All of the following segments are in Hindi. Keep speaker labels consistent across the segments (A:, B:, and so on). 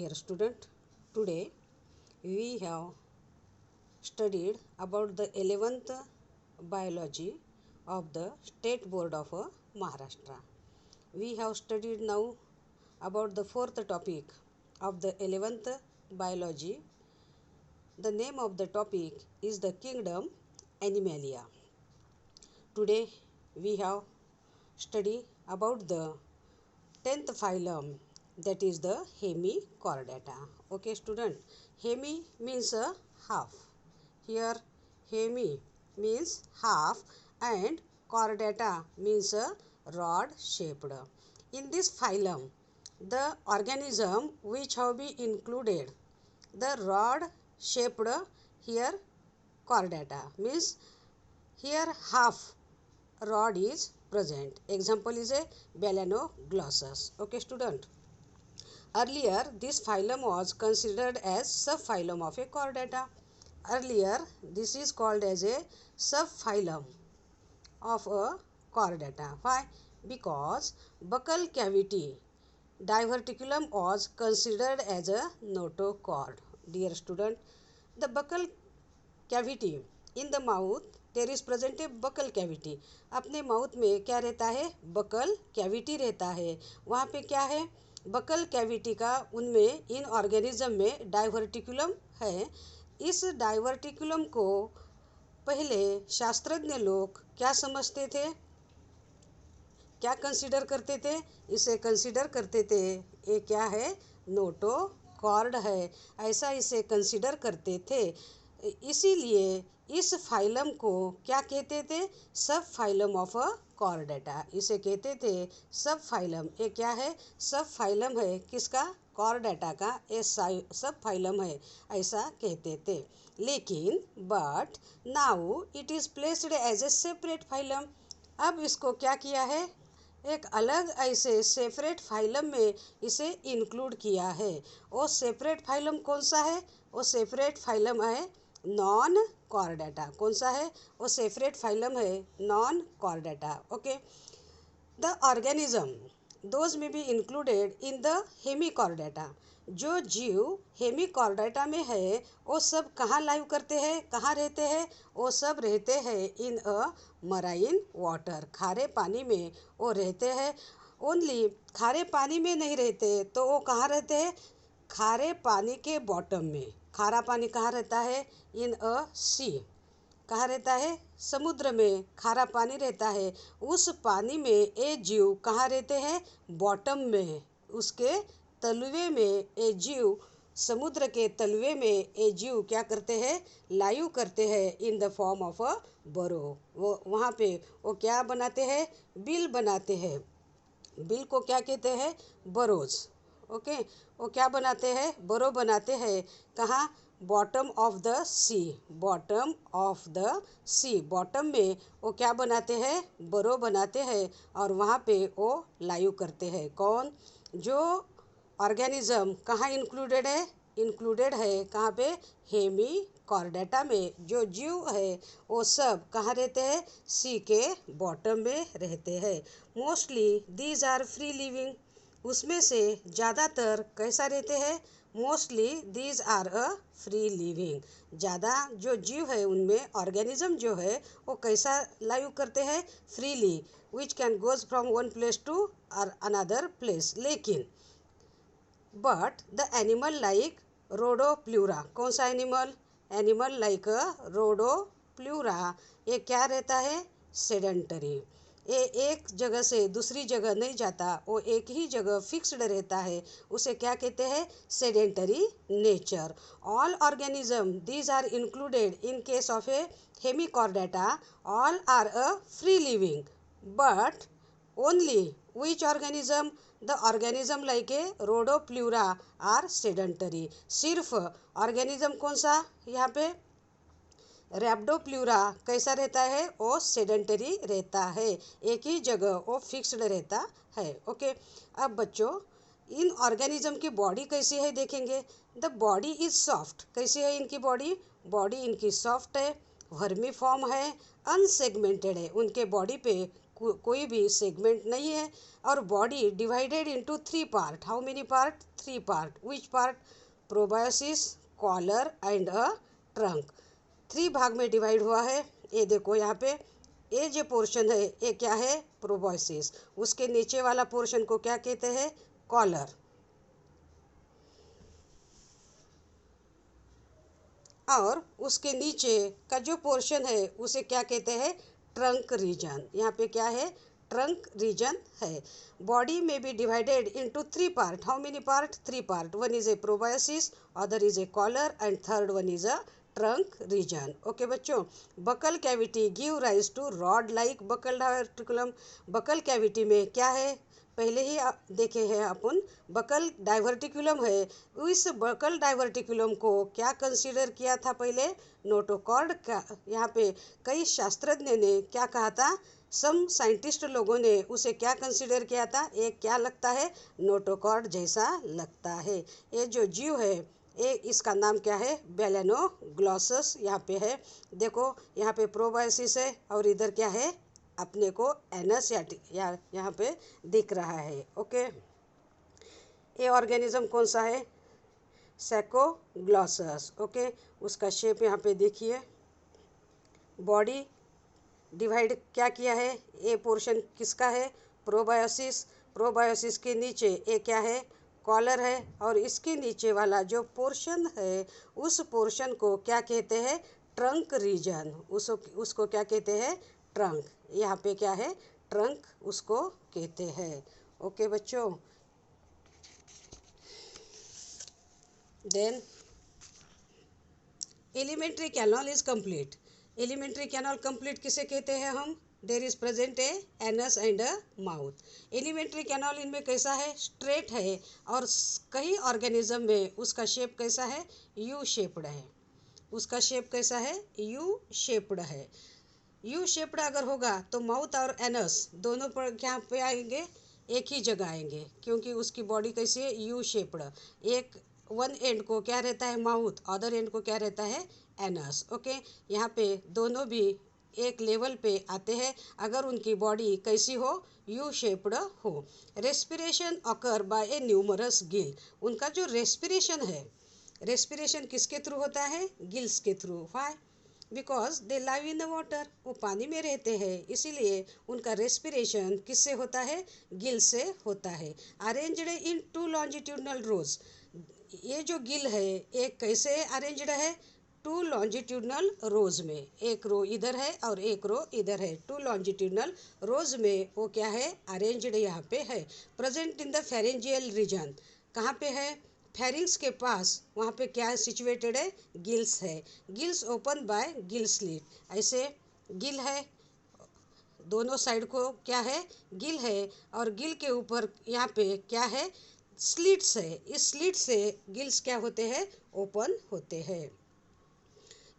A: Dear student, today we have studied about the 11th biology of the State Board of Maharashtra. We have studied now about the fourth topic of the 11th biology. The name of the topic is the kingdom Animalia. Today we have studied about the 10th phylum, that is the Hemichordata. Okay student, hemi means a half. Here hemi means half and chordata means a rod shaped. In this phylum, the organism which have been included, the rod shaped here chordata means here half rod is present. Example is a Balanoglossus. Okay student. Earlier this phylum was considered as subphylum of a chordata. Earlier this is called as a subphylum of a chordata. Why? Because buccal cavity diverticulum was considered as a notochord. Dear student, the buccal cavity in the mouth, there is present a buccal cavity. अपने माउथ में क्या रहता है? बकल कैविटी रहता है. वहाँ पे क्या है? बकल कैविटी का उनमें इन ऑर्गेनिज्म में डाइवर्टिकुलम है. इस डाइवर्टिकुलम को पहले शास्त्रज्ञ लोग क्या समझते थे, क्या कंसीडर करते थे? इसे कंसीडर करते थे ये क्या है? नोटोकॉर्ड है, ऐसा इसे कंसीडर करते थे. इसीलिए इस फाइलम को क्या कहते थे? सब फाइलम ऑफ अ कॉर्डेटा. इसे कहते थे सब फाइलम. ये क्या है? सब फाइलम है. किसका? कॉर्डेटा का. ये सब फाइलम है, ऐसा कहते थे. लेकिन but now it is placed as a separate phylum. अब इसको क्या किया है? एक अलग ऐसे सेपरेट फाइलम में इसे इंक्लूड किया है. वो सेपरेट फाइलम कौन सा है? वो सेपरेट फाइलम है नॉन कॉर्डेटा. कौन सा है? वो सेपरेट फाइलम है non Chordata. Okay. The organism those may be included in the Hemichordata. जो जीव हेमिकॉर्डेटा में है वो सब कहाँ लाइव करते हैं, कहाँ रहते हैं? वो सब रहते हैं इन अ मराइन वाटर. खारे पानी में वो रहते हैं. ओनली खारे पानी में नहीं रहते तो वो कहाँ रहते हैं? खारे पानी के बॉटम में. खारा पानी कहाँ रहता है? इन अ सी. कहाँ रहता है? समुद्र में खारा पानी रहता है. उस पानी में ये जीव कहाँ रहते हैं? बॉटम में. उसके तलवे में ये जीव, समुद्र के तलवे में ये जीव क्या करते हैं? लाइव करते हैं in the form of a बरो. वो वहाँ पे वो क्या बनाते हैं? बिल बनाते हैं. बिल को क्या कहते हैं? बरोज. ओके. वो क्या बनाते हैं? बरो बनाते हैं. कहाँ? Bottom of the sea. Bottom of the sea. Bottom में वो क्या बनाते हैं? बरो बनाते हैं और वहाँ पे वो लाइव करते हैं. कौन? जो ऑर्गेनिज्म कहाँ इंक्लूडेड है? इंक्लूडेड है कहाँ पे? हेमिकॉर्डेटा में. जो जीव है वो सब कहाँ रहते हैं? सी के बॉटम में रहते हैं. Mostly these are free living. उसमें से ज़्यादातर कैसा रहते हैं? Mostly these are a free living. ज़्यादा जो जीव है उनमें ऑर्गेनिज्म जो है वो कैसा लाइव करते हैं? Freely, which can goes from one place to और अनदर प्लेस. लेकिन but the animal like rhabdopleura. कौन सा एनिमल? Animal like रोडोप्ल्यूरा. ये क्या रहता है? सेडेंटरी. ये एक जगह से दूसरी जगह नहीं जाता, वो एक ही जगह फिक्स्ड रहता है. उसे क्या कहते हैं? Sedentary nature. All organism these are included in case of a hemichordata. All are a free living but only which organism? The organism like a rhodoplura are sedentary. सिर्फ ऑर्गेनिज्म कौन सा यहाँ पे? रैप्डोप्ल्यूरा कैसा रहता है? वो सेडेंटरी रहता है. एक ही जगह वो फिक्स्ड रहता है. ओके. अब बच्चों इन ऑर्गेनिज्म की बॉडी कैसी है देखेंगे. The body is soft. कैसी है इनकी बॉडी? बॉडी इनकी सॉफ्ट है. वर्मीफॉर्म है, अनसेगमेंटेड है, उनके बॉडी पे कोई भी सेगमेंट नहीं है, और body divided into 3 part. How many part? 3 part. Which part? Proboscis, collar and a trunk. 3 भाग में डिवाइड हुआ है. ये देखो यहाँ पे ये जो पोर्शन है ये क्या है? प्रोबायोसिस. उसके नीचे वाला पोर्शन को क्या कहते हैं? कॉलर. और उसके नीचे का जो पोर्शन है उसे क्या कहते हैं? Trunk region. यहाँ पे क्या है? ट्रंक रीजन है. Body may be divided into 3 part. How many part? 3 part. One is a proboscis, other is a collar and third one is a trunk region. Okay बच्चों. Buccal cavity give rise to rod like buccal diverticulum. Buccal cavity में क्या है? पहले ही देखे हैं अपन. बकल डाइवर्टिकुलम है. इस बकल डाइवर्टिकुलम को क्या कंसीडर किया था पहले? नोटोकॉर्ड का. यहाँ पे कई शास्त्रज्ञ ने क्या कहा था? सम साइंटिस्ट लोगों ने उसे क्या कंसीडर किया था? ये क्या लगता है? नोटोकॉर्ड जैसा लगता है. ये जो जीव है ये इसका नाम क्या है? बेलेनोग्लॉसस. यहाँ पे है. देखो यहाँ पे प्रोबायोसिस है और इधर क्या है? अपने को एनस या यहाँ पे दिख रहा है. ओके. ये ऑर्गेनिज्म कौन सा है? सैकोग्लॉसस. ओके. उसका शेप यहाँ पे देखिए. बॉडी डिवाइड क्या किया है? ये पोर्शन किसका है? प्रोबायोसिस. प्रोबायोसिस के नीचे ये क्या है? कॉलर है. और इसके नीचे वाला जो पोर्शन है उस पोर्शन को क्या कहते हैं? Trunk reason. उसको क्या कहते हैं? ट्रंक. यहाँ पे क्या है? ट्रंक उसको कहते हैं. ओके बच्चों. Then alimentary canal is complete. Alimentary canal complete किसे कहते हैं हम? There is present a anus and a mouth. Alimentary canal इनमें कैसा है? स्ट्रेट है. और कई ऑर्गेनिज्म में उसका शेप कैसा है? यू शेप्ड है. उसका शेप कैसा है? यू शेप्ड है. यू शेप्ड अगर होगा तो माउथ और एनस दोनों पर क्या पे आएंगे? एक ही जगह आएंगे, क्योंकि उसकी बॉडी कैसी है? U shaped. एक वन एंड को क्या रहता है? माउथ. अदर एंड को क्या रहता है? एनस. ओके. यहाँ पे दोनों भी एक लेवल पे आते हैं अगर उनकी बॉडी कैसी हो? यू शेप्ड हो. रेस्पिरेशन ऑकर बाय ए न्यूमरस गिल. उनका जो रेस्पिरेशन है, रेस्पिरेशन किसके थ्रू होता है? गिल्स के through. Why? Because they live in the water. वो पानी में रहते हैं, इसीलिए उनका रेस्पिरेशन किससे होता है? गिल से होता है. अरेंज्ड इन 2 लॉन्जिट्यूडनल रोज. ये जो गिल है एक कैसे अरेंज्ड है? 2 लॉन्जिट्यूडनल रोज में. एक रो इधर है और एक रो इधर है. 2 लॉन्जिट्यूडनल रोज में वो क्या है? अरेंज्ड यहाँ पे है. Present in the pharyngeal region. कहाँ पे है? फेरिंग्स के पास. वहाँ पे क्या सिचुएटेड है? गिल्स है. Gills open by Gill slit. ऐसे गिल है, दोनों साइड को क्या है? गिल है. और गिल के ऊपर यहाँ पे क्या है? स्लिट्स है. इस स्लिट से गिल्स क्या होते हैं? ओपन होते हैं.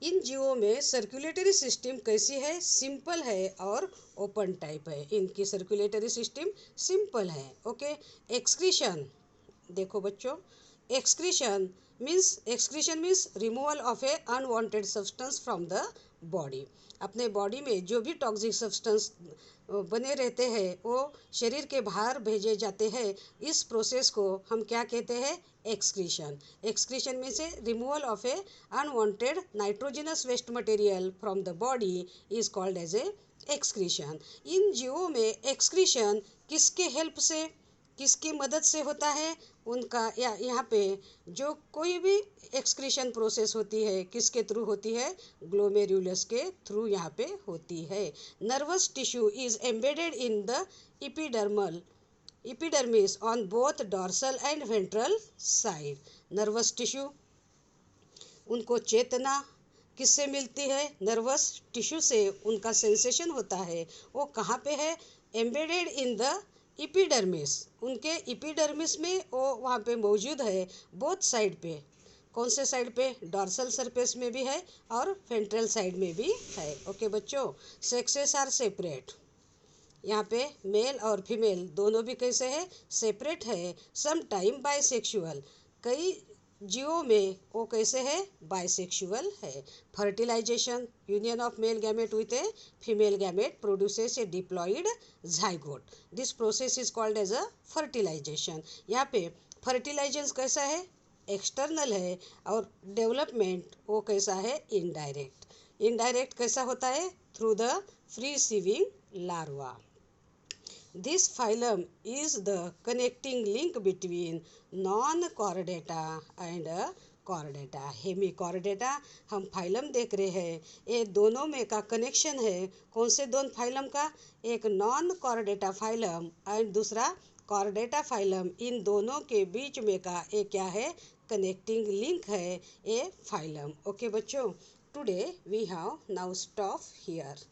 A: इन जीवों में सर्कुलेटरी सिस्टम कैसी है? सिंपल है और ओपन टाइप है. इनकी सर्कुलेटरी सिस्टम सिंपल है. ओके. एक्सक्रीशन देखो बच्चों. Excretion means removal of a unwanted substance from the body. अपने बॉडी में जो भी टॉक्सिक सब्सटेंस बने रहते हैं वो शरीर के बाहर भेजे जाते हैं. इस प्रोसेस को हम क्या कहते हैं? Excretion. Excretion means a removal of a unwanted nitrogenous waste material from the body is called as a excretion. इन जीवों में एक्सक्रीशन किसके हेल्प से, किसकी मदद से होता है? उनका यहाँ पे जो कोई भी एक्सक्रीशन प्रोसेस होती है किसके थ्रू होती है? ग्लोमेरुलस के थ्रू यहाँ पे होती है. Nervous tissue is embedded in the epidermis on both dorsal and ventral side. Nervous tissue, उनको चेतना किससे मिलती है? नर्वस टिश्यू से उनका सेंसेशन होता है. वो कहाँ पे है? Embedded in the epidermis. उनके इपिडर्मिस में वो वहाँ पे मौजूद है. बोथ साइड पे. कौन से साइड पे? डॉर्सल सरफेस में भी है और वेंट्रल साइड में भी है. ओके बच्चों. Sexes are separate. यहाँ पे मेल और फीमेल दोनों भी कैसे है? सेपरेट है. Some time bisexual. कई जीवों में वो कैसे है, बाइसेक्सुअल है। Fertilisation, union of male gamete with a female gamete produces a diploid zygote, this process is called as a fertilisation. यहाँ पे फर्टिलाइजेशन कैसा है, एक्सटर्नल है, और डेवलपमेंट वो कैसा है, इनडायरेक्ट। इनडायरेक्ट कैसा होता है, through the free swimming larva. This phylum is the connecting link between non-chordata and chordata. Hemichordata हम फाइलम देख रहे हैं, ये दोनों में का कनेक्शन है। कौन से दोनों फाइलम का, एक नॉन कॉर्डेटा फाइलम एंड दूसरा कॉर्डेटा फाइलम, इन दोनों के बीच में का ये क्या है, कनेक्टिंग लिंक है, ये फाइलम। ओके बच्चों, today we have now stop here.